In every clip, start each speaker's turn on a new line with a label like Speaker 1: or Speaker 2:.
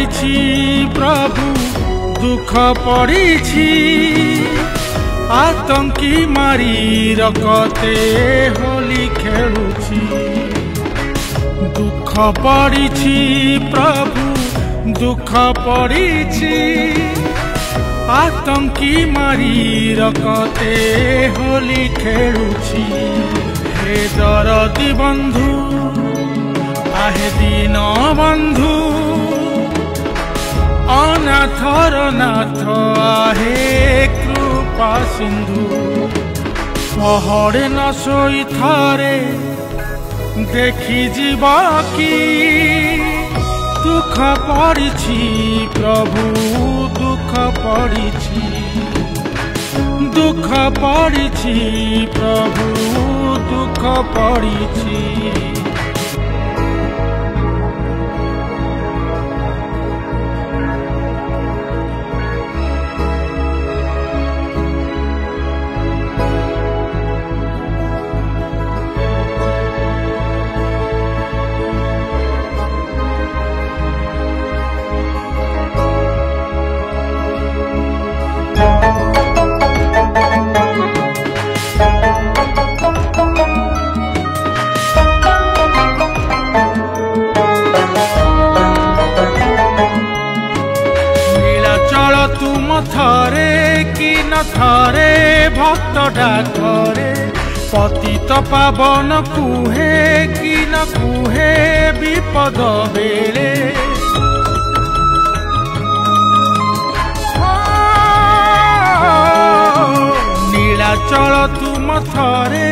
Speaker 1: पड़िछि प्रभु दुख पड़िछि आतंकी मारी रकते होली खेलुछि दुख पड़िछि प्रभु दुख पड़िछि आतंकी मारी रकते होली खेलुछि हे दरदी बंधु आहे दीन बंधु अनाथर नाथ आहे कृपा सिंधु पहड़े न सोई थारे देखी जीवा की दुख पड़िछि प्रभु दुख पड़िछि दुख पड़िछि प्रभु दुख पड़िछि थरे कि न थरे भक्त डाकरे पतित पावन कुहे कि न कुहे विपद बेले नीलाचल तुम थरे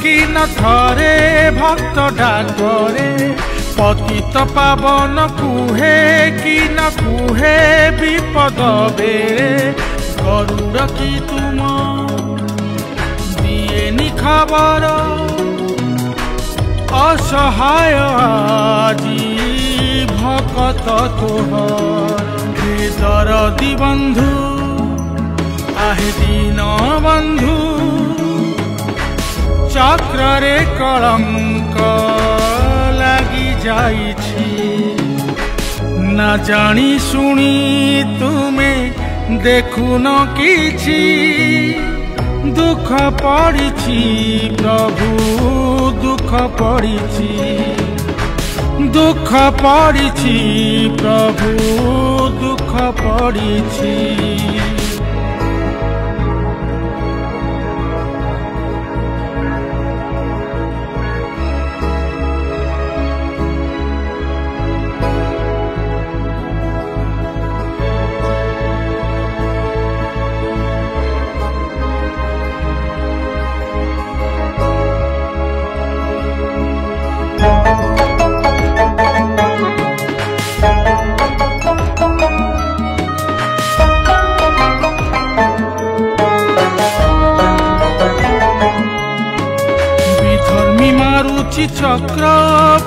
Speaker 1: कि न थरे भक्त डाकरे पतित पावन कुहे कि न कुहे विपद बेले गरुड़ की तुम दिए खबर असहाय आजी भकत तोहर हे दरदी बंधु आहे दीन बंधु चक्रे कलंक लगी जाइछि ना जानी सुनी तुम्हें देखुन किछि दुख पड़िछि प्रभु दुख पड़िछि दुख पड़िछि प्रभु दुख पड़िछि मारुछि चक्र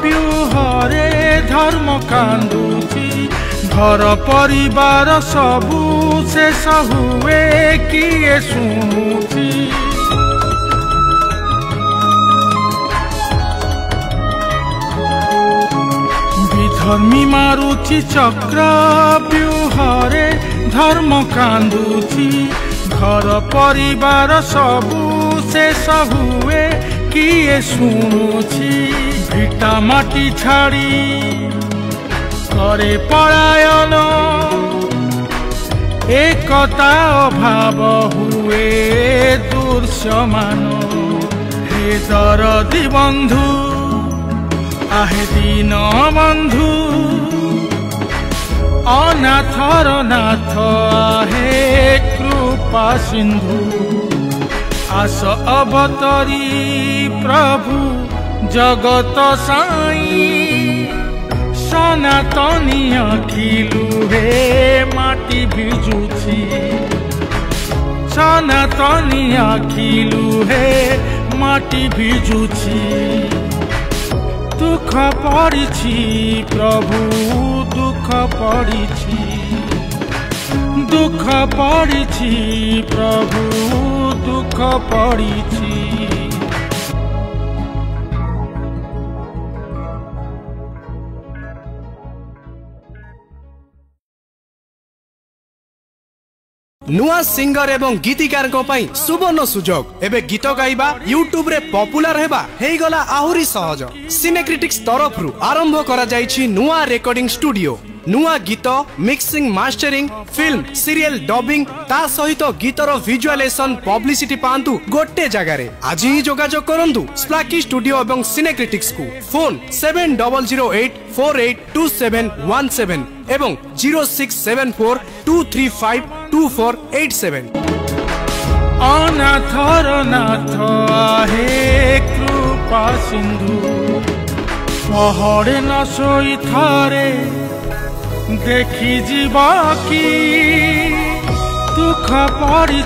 Speaker 1: व्यूहरे धर्म कांदुछि घर परिवार सबू शेष हुए किए शुणुछि विधर्मी मारुछि चक्र व्यूहरे धर्म कांदुछि घर परिवार सबू शेष हुए किए शुणुछि भिटा माटी छाड़ी करे पलायन एकता अभाव हुए दुर्शमान हे दरदी बंधु आहे दीन बंधु अनाथर नाथ आहे कृपा सिंधु आस अवतरी प्रभु जगत साई सनातनी अखिलु हे माटी भिजुछि सनातनी अखिलु हे माटी भिजुछि दुख पड़िछि प्रभु दुख पड़िछि दुख पड़िछि प्रभु दुख पड़िछि।
Speaker 2: नुआ सिंगर एवं गीतिकार सुवर्ण सुजोग एबे गीत गाइबा यूट्यूब रे पॉपुलर हेबा हेई गला आहुरी सहज। सिनेक्रिटिक्स तरफ रु आरंभ करा जाइछि नुआ रेकॉर्डिंग स्टूडियो। नुआ गीत mixing mastering film serial dubbing ता सहित गीतर विजुअलाइजेशन पब्लिसिटी पांतु गोटे जगह रे। आज ही जोगाजोग करंतु स्प्लाकी स्टूडियो एवं सिनेक्रिटिक्स को। फोन 7008482717 एवं 0674235247।
Speaker 1: अनाथर नाथ हे कृपा सिंधु पहाड़े न सोई थारे देखी जीवा की दुख पड़ी।